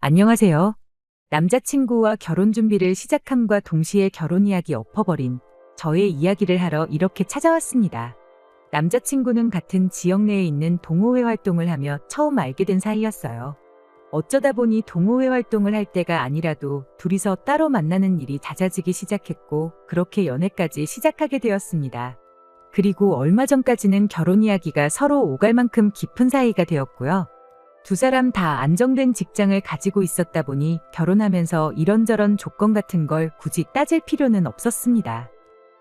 안녕하세요. 남자친구와 결혼 준비를 시작함과 동시에 결혼 이야기 엎어버린 저의 이야기를 하러 이렇게 찾아왔습니다. 남자친구는 같은 지역 내에 있는 동호회 활동을 하며 처음 알게 된 사이였어요. 어쩌다 보니 동호회 활동을 할 때가 아니라도 둘이서 따로 만나는 일이 잦아지기 시작했고 그렇게 연애까지 시작하게 되었습니다. 그리고 얼마 전까지는 결혼 이야기가 서로 오갈 만큼 깊은 사이가 되었고요. 두 사람 다 안정된 직장을 가지고 있었다 보니 결혼하면서 이런저런 조건 같은 걸 굳이 따질 필요는 없었습니다.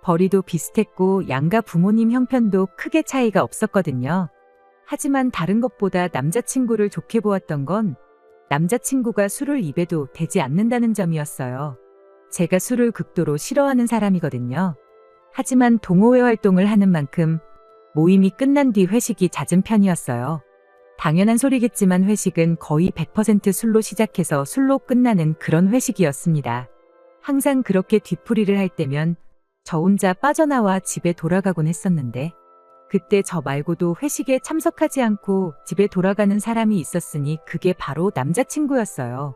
벌이도 비슷했고 양가 부모님 형편도 크게 차이가 없었거든요. 하지만 다른 것보다 남자친구를 좋게 보았던 건 남자친구가 술을 입에도 대지 않는다는 점이었어요. 제가 술을 극도로 싫어하는 사람이거든요. 하지만 동호회 활동을 하는 만큼 모임이 끝난 뒤 회식이 잦은 편이었어요. 당연한 소리겠지만 회식은 거의 100% 술로 시작해서 술로 끝나는 그런 회식이었습니다. 항상 그렇게 뒤풀이를 할 때면 저 혼자 빠져나와 집에 돌아가곤 했었는데 그때 저 말고도 회식에 참석하지 않고 집에 돌아가는 사람이 있었으니 그게 바로 남자친구였어요.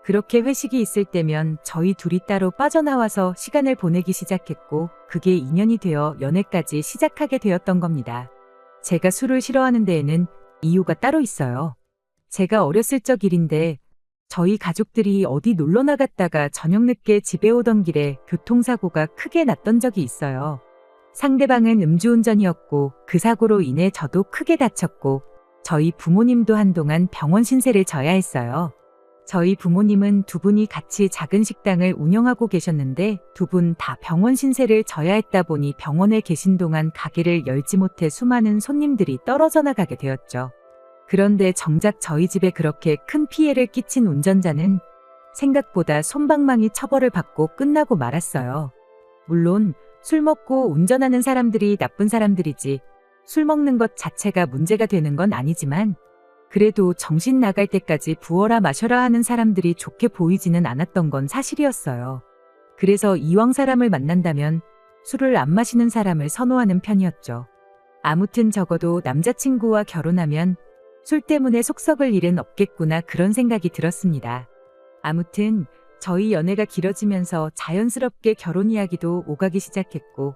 그렇게 회식이 있을 때면 저희 둘이 따로 빠져나와서 시간을 보내기 시작했고 그게 인연이 되어 연애까지 시작하게 되었던 겁니다. 제가 술을 싫어하는 데에는 이유가 따로 있어요. 제가 어렸을 적 일인데 저희 가족들이 어디 놀러 나갔다가 저녁 늦게 집에 오던 길에 교통사고가 크게 났던 적이 있어요. 상대방은 음주운전이었고 그 사고로 인해 저도 크게 다쳤고 저희 부모님도 한동안 병원 신세를 져야 했어요. 저희 부모님은 두 분이 같이 작은 식당을 운영하고 계셨는데 두 분 다 병원 신세를 져야 했다 보니 병원에 계신 동안 가게를 열지 못해 수많은 손님들이 떨어져 나가게 되었죠. 그런데 정작 저희 집에 그렇게 큰 피해를 끼친 운전자는 생각보다 솜방망이 처벌을 받고 끝나고 말았어요. 물론 술 먹고 운전하는 사람들이 나쁜 사람들이지 술 먹는 것 자체가 문제가 되는 건 아니지만 그래도 정신 나갈 때까지 부어라 마셔라 하는 사람들이 좋게 보이지는 않았던 건 사실이었어요. 그래서 이왕 사람을 만난다면 술을 안 마시는 사람을 선호하는 편이었죠. 아무튼 적어도 남자친구와 결혼하면 술 때문에 속 썩을 일은 없겠구나 그런 생각이 들었습니다. 아무튼 저희 연애가 길어지면서 자연스럽게 결혼 이야기도 오가기 시작했고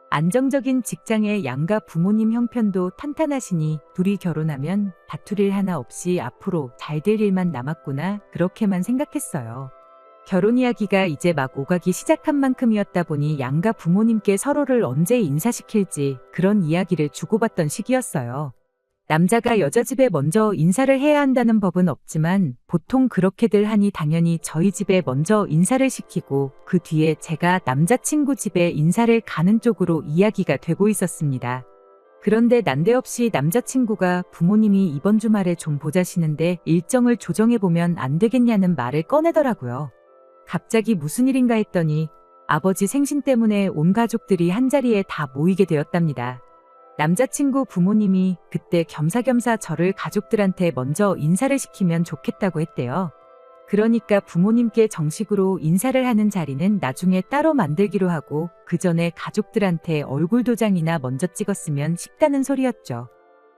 안정적인 직장의 양가 부모님 형편도 탄탄하시니 둘이 결혼하면 다툴 일 하나 없이 앞으로 잘 될 일만 남았구나 그렇게만 생각했어요. 결혼 이야기가 이제 막 오가기 시작한 만큼이었다 보니 양가 부모님께 서로를 언제 인사시킬지 그런 이야기를 주고받던 시기였어요. 남자가 여자 집에 먼저 인사를 해야 한다는 법은 없지만 보통 그렇게들 하니 당연히 저희 집에 먼저 인사를 시키고 그 뒤에 제가 남자친구 집에 인사를 가는 쪽으로 이야기가 되고 있었습니다. 그런데 난데없이 남자친구가 부모님이 이번 주말에 좀 보자시는데 일정을 조정해보면 안 되겠냐는 말을 꺼내더라고요. 갑자기 무슨 일인가 했더니 아버지 생신 때문에 온 가족들이 한자리에 다 모이게 되었답니다. 남자친구 부모님이 그때 겸사겸사 저를 가족들한테 먼저 인사를 시키면 좋겠다고 했대요. 그러니까 부모님께 정식으로 인사를 하는 자리는 나중에 따로 만들기로 하고 그 전에 가족들한테 얼굴 도장이나 먼저 찍었으면 쉽다는 소리였죠.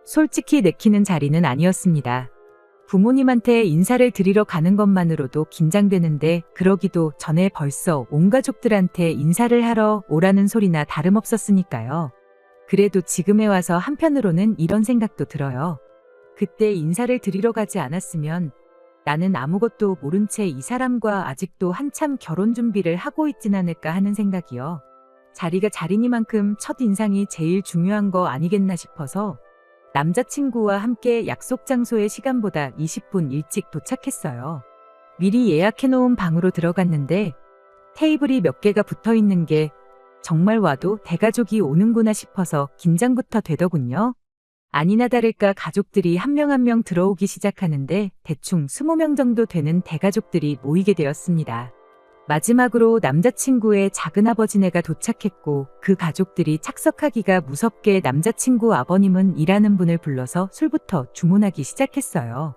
솔직히 내키는 자리는 아니었습니다. 부모님한테 인사를 드리러 가는 것만으로도 긴장되는데 그러기도 전에 벌써 온 가족들한테 인사를 하러 오라는 소리나 다름없었으니까요. 그래도 지금에 와서 한편으로는 이런 생각도 들어요. 그때 인사를 드리러 가지 않았으면 나는 아무것도 모른 채 이 사람과 아직도 한참 결혼 준비를 하고 있진 않을까 하는 생각이요. 자리가 자리니만큼 첫인상이 제일 중요한 거 아니겠나 싶어서 남자친구와 함께 약속 장소의 시간보다 20분 일찍 도착했어요. 미리 예약해놓은 방으로 들어갔는데 테이블이 몇 개가 붙어 있는 게 정말 와도 대가족이 오는구나 싶어서 긴장부터 되더군요. 아니나 다를까 가족들이 한 명 한 명 들어오기 시작하는데 대충 20명 정도 되는 대가족들이 모이게 되었습니다. 마지막으로 남자친구의 작은아버지네가 도착했고 그 가족들이 착석하기가 무섭게 남자친구 아버님은 일하는 분을 불러서 술부터 주문하기 시작했어요.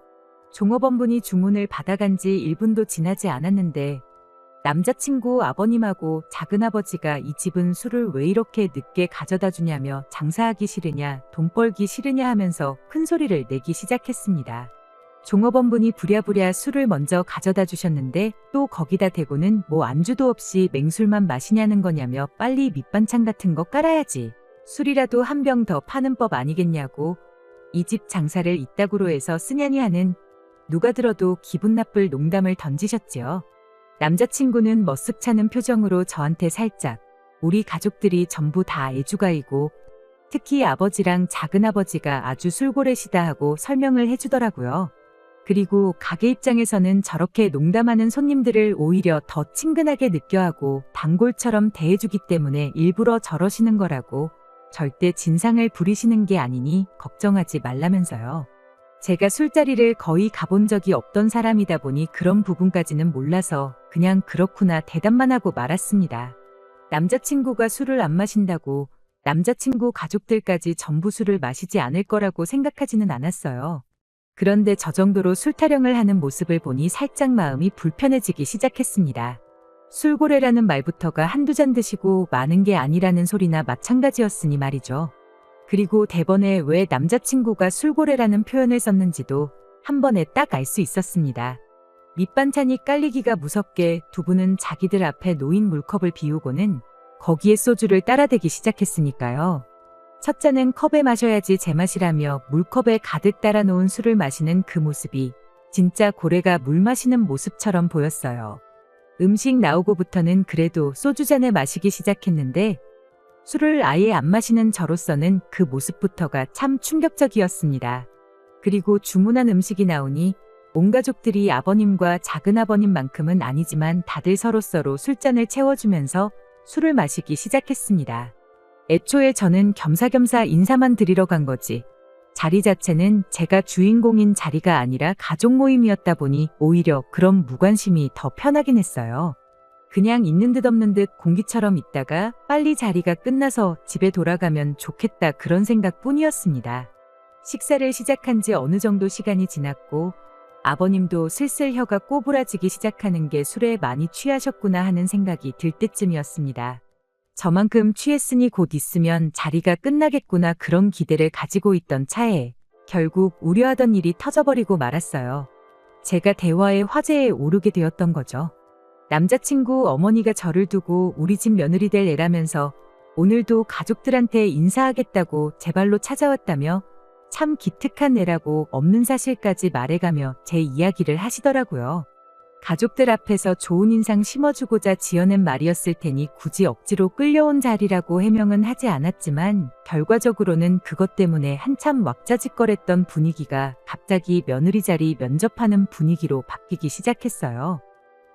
종업원분이 주문을 받아간 지 1분도 지나지 않았는데 남자친구 아버님하고 작은아버지가 이 집은 술을 왜 이렇게 늦게 가져다 주냐며 장사하기 싫으냐, 돈 벌기 싫으냐 하면서 큰 소리를 내기 시작했습니다. 종업원분이 부랴부랴 술을 먼저 가져다 주셨는데 또 거기다 대고는 뭐 안주도 없이 맹술만 마시냐는 거냐며 빨리 밑반찬 같은 거 깔아야지. 술이라도 한 병 더 파는 법 아니겠냐고. 이 집 장사를 이따구로 해서 쓰냐니 하는 누가 들어도 기분 나쁠 농담을 던지셨지요. 남자친구는 머쓱차는 표정으로 저한테 살짝 우리 가족들이 전부 다 애주가이고 특히 아버지랑 작은아버지가 아주 술고래시다 하고 설명을 해주더라고요. 그리고 가게 입장에서는 저렇게 농담하는 손님들을 오히려 더 친근하게 느껴하고 단골처럼 대해주기 때문에 일부러 저러시는 거라고 절대 진상을 부리시는 게 아니니 걱정하지 말라면서요. 제가 술자리를 거의 가본 적이 없던 사람이다 보니 그런 부분까지는 몰라서 그냥 그렇구나 대답만 하고 말았습니다. 남자친구가 술을 안 마신다고 남자친구 가족들까지 전부 술을 마시지 않을 거라고 생각하지는 않았어요. 그런데 저 정도로 술 타령을 하는 모습을 보니 살짝 마음이 불편해지기 시작했습니다. 술고래라는 말부터가 한두 잔 드시고 많은 게 아니라는 소리나 마찬가지였으니 말이죠. 그리고 대번에 왜 남자친구가 술고래라는 표현을 썼는지도 한 번에 딱 알 수 있었습니다. 밑반찬이 깔리기가 무섭게 두 분은 자기들 앞에 놓인 물컵을 비우고는 거기에 소주를 따라대기 시작했으니까요. 첫 잔은 컵에 마셔야지 제맛이라며 물컵에 가득 따라 놓은 술을 마시는 그 모습이 진짜 고래가 물 마시는 모습처럼 보였어요. 음식 나오고부터는 그래도 소주잔에 마시기 시작했는데 술을 아예 안 마시는 저로서는 그 모습부터가 참 충격적이었습니다. 그리고 주문한 음식이 나오니 온 가족들이 아버님과 작은아버님만큼은 아니지만 다들 서로서로 술잔을 채워주면서 술을 마시기 시작했습니다. 애초에 저는 겸사겸사 인사만 드리러 간 거지. 자리 자체는 제가 주인공인 자리가 아니라 가족 모임이었다 보니 오히려 그런 무관심이 더 편하긴 했어요. 그냥 있는 듯 없는 듯 공기처럼 있다가 빨리 자리가 끝나서 집에 돌아가면 좋겠다 그런 생각뿐이었습니다. 식사를 시작한 지 어느 정도 시간이 지났고 아버님도 슬슬 혀가 꼬부라지기 시작하는 게 술에 많이 취하셨구나 하는 생각이 들 때쯤이었습니다. 저만큼 취했으니 곧 있으면 자리가 끝나겠구나 그런 기대를 가지고 있던 차에 결국 우려하던 일이 터져버리고 말았어요. 제가 대화의 화제에 오르게 되었던 거죠. 남자친구 어머니가 저를 두고 우리 집 며느리 될 애라면서 오늘도 가족들한테 인사하겠다고 제 발로 찾아왔다며 참 기특한 애라고 없는 사실까지 말해가며 제 이야기를 하시더라고요. 가족들 앞에서 좋은 인상 심어주고자 지어낸 말이었을 테니 굳이 억지로 끌려온 자리라고 해명은 하지 않았지만 결과적으로는 그것 때문에 한참 왁자지껄했던 분위기가 갑자기 며느리 자리 면접하는 분위기로 바뀌기 시작했어요.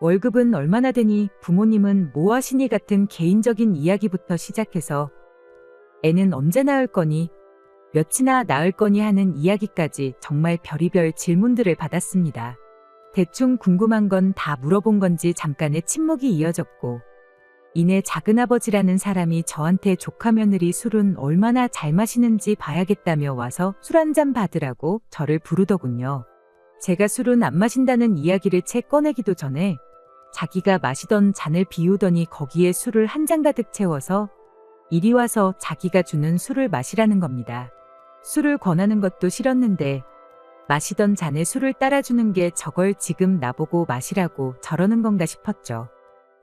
월급은 얼마나 되니 부모님은 뭐 하시니 같은 개인적인 이야기부터 시작해서 애는 언제 낳을 거니 몇이나 낳을 거니 하는 이야기까지 정말 별의별 질문들을 받았습니다. 대충 궁금한 건 다 물어본 건지 잠깐의 침묵이 이어졌고 이내 작은아버지라는 사람이 저한테 조카 며느리 술은 얼마나 잘 마시는지 봐야겠다며 와서 술 한 잔 받으라고 저를 부르더군요. 제가 술은 안 마신다는 이야기를 채 꺼내기도 전에 자기가 마시던 잔을 비우더니 거기에 술을 한 잔 가득 채워서 이리 와서 자기가 주는 술을 마시라는 겁니다. 술을 권하는 것도 싫었는데 마시던 잔에 술을 따라주는 게 저걸 지금 나보고 마시라고 저러는 건가 싶었죠.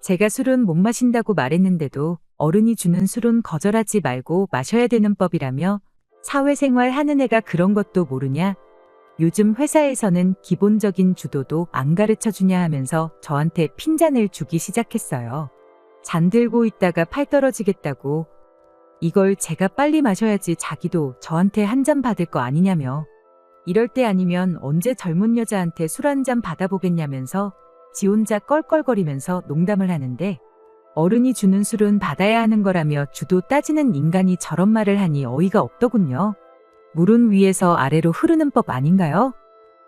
제가 술은 못 마신다고 말했는데도 어른이 주는 술은 거절하지 말고 마셔야 되는 법이라며 사회생활 하는 애가 그런 것도 모르냐? 요즘 회사에서는 기본적인 주도도 안 가르쳐 주냐 하면서 저한테 핀잔을 주기 시작했어요. 잔 들고 있다가 팔 떨어지겠다고 이걸 제가 빨리 마셔야지 자기도 저한테 한 잔 받을 거 아니냐며 이럴 때 아니면 언제 젊은 여자한테 술 한 잔 받아보겠냐면서 지 혼자 껄껄거리면서 농담을 하는데 어른이 주는 술은 받아야 하는 거라며 주도 따지는 인간이 저런 말을 하니 어이가 없더군요. 물은 위에서 아래로 흐르는 법 아닌가요?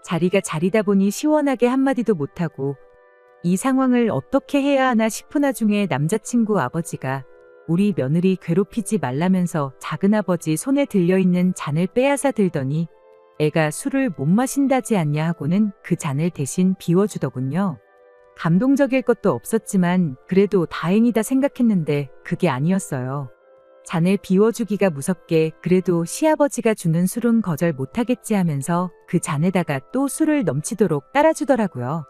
자리가 자리다 보니 시원하게 한마디도 못하고 이 상황을 어떻게 해야 하나 싶은 와중에 남자친구 아버지가 우리 며느리 괴롭히지 말라면서 작은아버지 손에 들려있는 잔을 빼앗아 들더니 애가 술을 못 마신다지 않냐 하고는 그 잔을 대신 비워주더군요. 감동적일 것도 없었지만 그래도 다행이다 생각했는데 그게 아니었어요. 잔을 비워주기가 무섭게 그래도 시아버지가 주는 술은 거절 못하겠지 하면서 그 잔에다가 또 술을 넘치도록 따라주더라고요.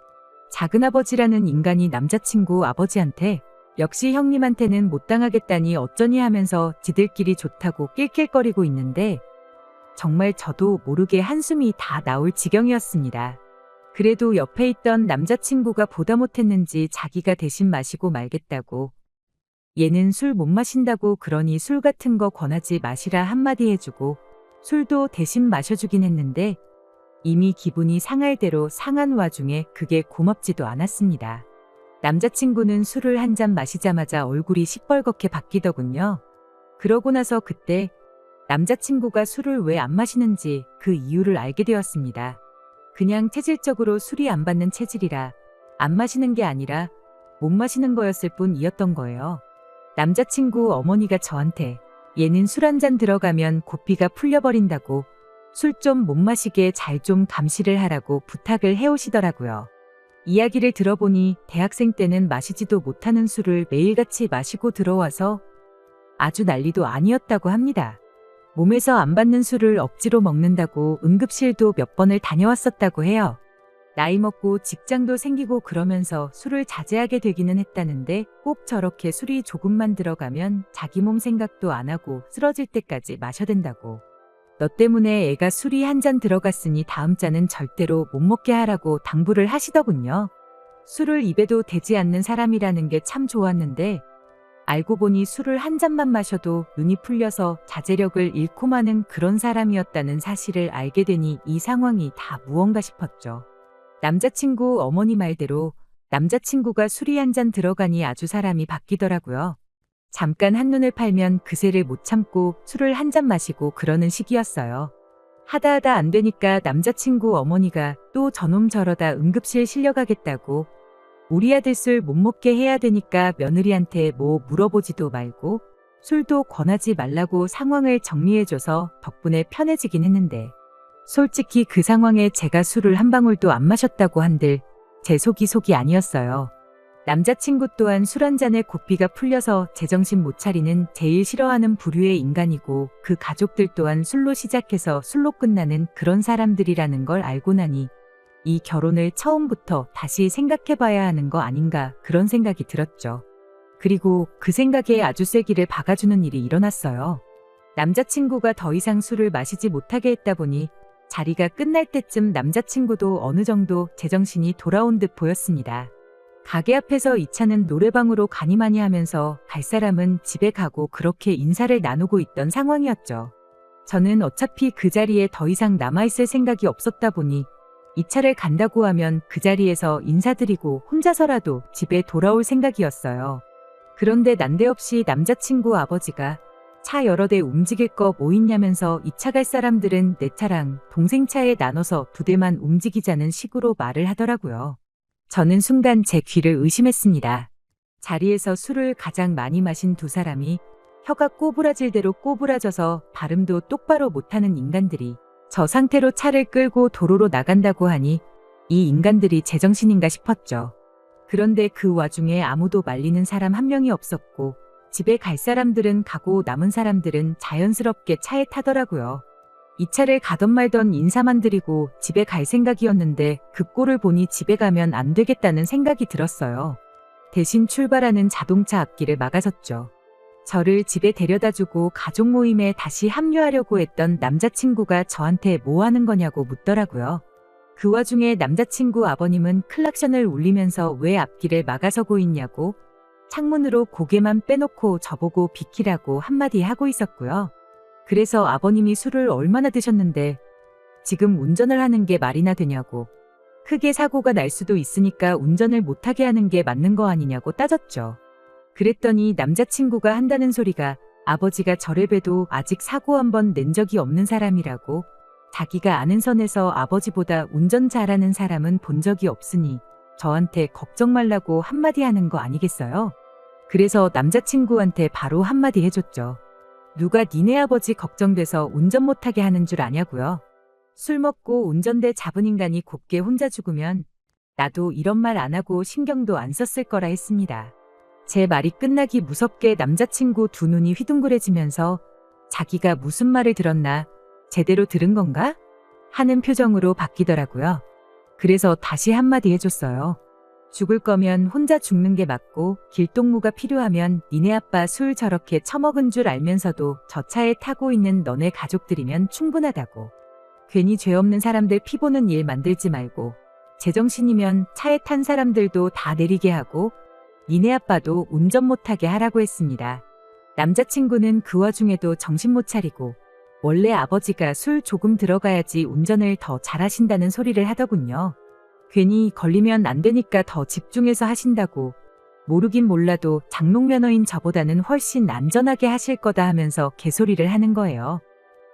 작은아버지라는 인간이 남자친구 아버지한테 역시 형님한테는 못 당하겠다니 어쩌니 하면서 지들끼리 좋다고 낄낄거리고 있는데 정말 저도 모르게 한숨이 다 나올 지경이었습니다. 그래도 옆에 있던 남자친구가 보다 못했는지 자기가 대신 마시고 말겠다고 얘는 술 못 마신다고 그러니 술 같은 거 권하지 마시라 한마디 해주고 술도 대신 마셔주긴 했는데 이미 기분이 상할 대로 상한 와중에 그게 고맙지도 않았습니다. 남자친구는 술을 한 잔 마시자마자 얼굴이 시뻘겋게 바뀌더군요. 그러고 나서 그때 남자친구가 술을 왜 안 마시는지 그 이유를 알게 되었습니다. 그냥 체질적으로 술이 안 받는 체질이라 안 마시는 게 아니라 못 마시는 거였을 뿐이었던 거예요. 남자친구 어머니가 저한테 얘는 술 한 잔 들어가면 고삐가 풀려버린다고 술 좀 못 마시게 잘 좀 감시를 하라고 부탁을 해오시더라고요. 이야기를 들어보니 대학생 때는 마시지도 못하는 술을 매일같이 마시고 들어와서 아주 난리도 아니었다고 합니다. 몸에서 안 받는 술을 억지로 먹는다고 응급실도 몇 번을 다녀왔었다고 해요. 나이 먹고 직장도 생기고 그러면서 술을 자제하게 되기는 했다는데 꼭 저렇게 술이 조금만 들어가면 자기 몸 생각도 안 하고 쓰러질 때까지 마셔댄다고. 너 때문에 애가 술이 한 잔 들어갔으니 다음 잔은 절대로 못 먹게 하라고 당부를 하시더군요. 술을 입에도 대지 않는 사람이라는 게 참 좋았는데 알고 보니 술을 한 잔만 마셔도 눈이 풀려서 자제력을 잃고 마는 그런 사람이었다는 사실을 알게 되니 이 상황이 다 무언가 싶었죠. 남자친구 어머니 말대로 남자친구가 술이 한 잔 들어가니 아주 사람이 바뀌더라고요. 잠깐 한눈을 팔면 그새를 못 참고 술을 한 잔 마시고 그러는 시기였어요. 하다 안 되니까 남자친구 어머니가 또 저놈 저러다 응급실 실려가겠다고 우리 아들 술 못 먹게 해야 되니까 며느리한테 뭐 물어보지도 말고 술도 권하지 말라고 상황을 정리해줘서 덕분에 편해지긴 했는데 솔직히 그 상황에 제가 술을 한 방울도 안 마셨다고 한들 제 속이 아니었어요. 남자친구 또한 술 한 잔에 고삐가 풀려서 제정신 못 차리는 제일 싫어하는 부류의 인간이고 그 가족들 또한 술로 시작해서 술로 끝나는 그런 사람들이라는 걸 알고 나니 이 결혼을 처음부터 다시 생각해봐야 하는 거 아닌가 그런 생각이 들었죠. 그리고 그 생각에 아주 쐐기를 박아주는 일이 일어났어요. 남자친구가 더 이상 술을 마시지 못하게 했다 보니 자리가 끝날 때쯤 남자친구도 어느 정도 제정신이 돌아온 듯 보였습니다. 가게 앞에서 이 차는 노래방으로 가니마니 하면서 갈 사람은 집에 가고 그렇게 인사를 나누고 있던 상황이었죠. 저는 어차피 그 자리에 더 이상 남아있을 생각이 없었다 보니 이 차를 간다고 하면 그 자리에서 인사드리고 혼자서라도 집에 돌아올 생각이었어요. 그런데 난데없이 남자친구 아버지가 차 여러 대 움직일 거 뭐 있냐면서 이 차 갈 사람들은 내 차랑 동생 차에 나눠서 2대만 움직이자는 식으로 말을 하더라고요. 저는 순간 제 귀를 의심했습니다. 자리에서 술을 가장 많이 마신 두 사람이 혀가 꼬부라질 대로 꼬부라져서 발음도 똑바로 못하는 인간들이 저 상태로 차를 끌고 도로로 나간다고 하니 이 인간들이 제정신인가 싶었죠. 그런데 그 와중에 아무도 말리는 사람 한 명이 없었고 집에 갈 사람들은 가고 남은 사람들은 자연스럽게 차에 타더라고요. 이 차를 가던 말던 인사만 드리고 집에 갈 생각이었는데 그 꼴을 보니 집에 가면 안 되겠다는 생각이 들었어요. 대신 출발하는 자동차 앞길을 막아섰죠. 저를 집에 데려다주고 가족 모임에 다시 합류하려고 했던 남자친구가 저한테 뭐 하는 거냐고 묻더라고요. 그 와중에 남자친구 아버님은 클락션을 울리면서 왜 앞길을 막아서고 있냐고 창문으로 고개만 빼놓고 저보고 비키라고 한마디 하고 있었고요. 그래서 아버님이 술을 얼마나 드셨는데 지금 운전을 하는 게 말이나 되냐고 크게 사고가 날 수도 있으니까 운전을 못하게 하는 게 맞는 거 아니냐고 따졌죠. 그랬더니 남자친구가 한다는 소리가 아버지가 저를 봬도 아직 사고 한 번 낸 적이 없는 사람이라고 자기가 아는 선에서 아버지보다 운전 잘하는 사람은 본 적이 없으니 저한테 걱정 말라고 한마디 하는 거 아니겠어요? 그래서 남자친구한테 바로 한마디 해줬죠. 누가 니네 아버지 걱정돼서 운전 못하게 하는 줄 아냐고요. 술 먹고 운전대 잡은 인간이 곱게 혼자 죽으면 나도 이런 말 안 하고 신경도 안 썼을 거라 했습니다. 제 말이 끝나기 무섭게 남자친구 두 눈이 휘둥그레지면서 자기가 무슨 말을 들었나, 제대로 들은 건가? 하는 표정으로 바뀌더라고요. 그래서 다시 한마디 해줬어요. 죽을 거면 혼자 죽는 게 맞고 길동무가 필요하면 니네 아빠 술 저렇게 처먹은 줄 알면서도 저 차에 타고 있는 너네 가족들이면 충분하다고. 괜히 죄 없는 사람들 피보는 일 만들지 말고 제정신이면 차에 탄 사람들도 다 내리게 하고 니네 아빠도 운전 못하게 하라고 했습니다. 남자친구는 그 와중에도 정신 못 차리고 원래 아버지가 술 조금 들어가야지 운전을 더 잘하신다는 소리를 하더군요. 괜히 걸리면 안 되니까 더 집중해서 하신다고. 모르긴 몰라도 장롱면허인 저보다는 훨씬 안전하게 하실 거다 하면서 개소리를 하는 거예요.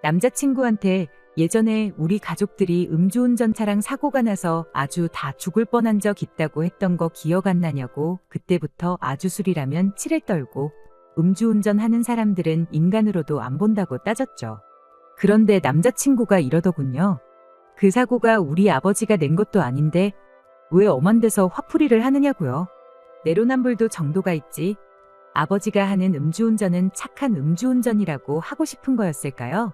남자친구한테 예전에 우리 가족들이 음주운전차랑 사고가 나서 아주 다 죽을 뻔한 적 있다고 했던 거 기억 안 나냐고. 그때부터 아주 술이라면 치를 떨고 음주운전하는 사람들은 인간으로도 안 본다고 따졌죠. 그런데 남자친구가 이러더군요. 그 사고가 우리 아버지가 낸 것도 아닌데 왜 엄한 데서 화풀이를 하느냐고요. 내로남불도 정도가 있지. 아버지가 하는 음주운전은 착한 음주운전이라고 하고 싶은 거였을까요?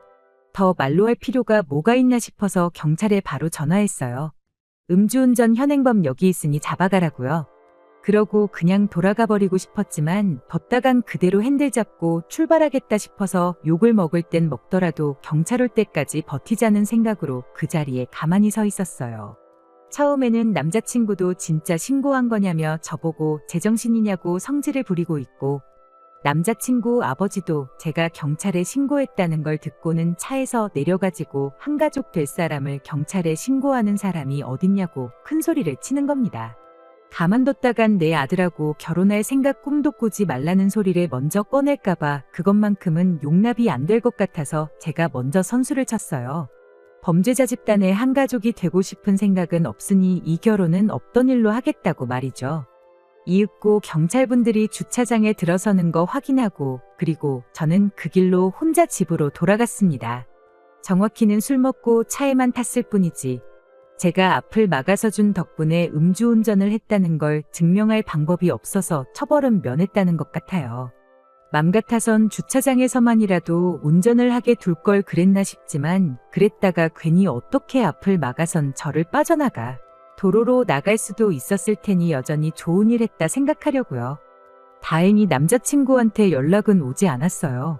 더 말로 할 필요가 뭐가 있나 싶어서 경찰에 바로 전화했어요. 음주운전 현행범 여기 있으니 잡아가라고요. 그러고 그냥 돌아가 버리고 싶었지만 뒀다간 그대로 핸들 잡고 출발하겠다 싶어서 욕을 먹을 땐 먹더라도 경찰 올 때까지 버티자는 생각으로 그 자리에 가만히 서 있었어요. 처음에는 남자친구도 진짜 신고한 거냐며 저보고 제정신이냐고 성질을 부리고 있고 남자친구 아버지도 제가 경찰에 신고했다는 걸 듣고는 차에서 내려가지고 한가족 될 사람을 경찰에 신고하는 사람이 어딨냐고 큰 소리를 치는 겁니다. 가만뒀다간 내 아들하고 결혼할 생각 꿈도 꾸지 말라는 소리를 먼저 꺼낼까봐 그것만큼은 용납이 안 될 것 같아서 제가 먼저 선수를 쳤어요. 범죄자 집단의 한 가족이 되고 싶은 생각은 없으니 이 결혼은 없던 일로 하겠다고 말이죠. 이윽고 경찰분들이 주차장에 들어서는 거 확인하고 그리고 저는 그 길로 혼자 집으로 돌아갔습니다. 정확히는 술 먹고 차에만 탔을 뿐이지 제가 앞을 막아서 준 덕분에 음주운전을 했다는 걸 증명할 방법이 없어서 처벌은 면했다는 것 같아요. 맘 같아선 주차장에서만이라도 운전을 하게 둘 걸 그랬나 싶지만 그랬다가 괜히 어떻게 앞을 막아선 저를 빠져나가 도로로 나갈 수도 있었을 테니 여전히 좋은 일 했다 생각하려고요. 다행히 남자친구한테 연락은 오지 않았어요.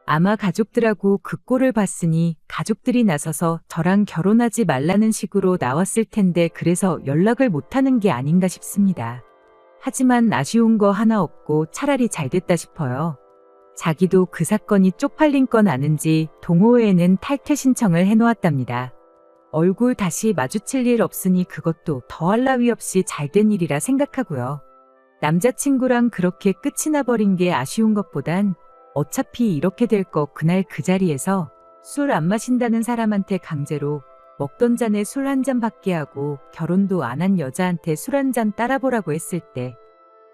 아마 가족들하고 그 꼴을 봤으니 가족들이 나서서 저랑 결혼하지 말라는 식으로 나왔을 텐데 그래서 연락을 못하는 게 아닌가 싶습니다. 하지만 아쉬운 거 하나 없고 차라리 잘 됐다 싶어요. 자기도 그 사건이 쪽팔린 건 아는지 동호회에는 탈퇴 신청을 해놓았답니다. 얼굴 다시 마주칠 일 없으니 그것도 더할 나위 없이 잘된 일이라 생각하고요. 남자친구랑 그렇게 끝이 나버린 게 아쉬운 것보단 어차피 이렇게 될 거 그날 그 자리에서 술 안 마신다는 사람한테 강제로 먹던 잔에 술 한 잔 받게 하고 결혼도 안 한 여자한테 술 한 잔 따라보라고 했을 때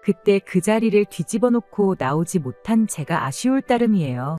그때 그 자리를 뒤집어 놓고 나오지 못한 제가 아쉬울 따름이에요.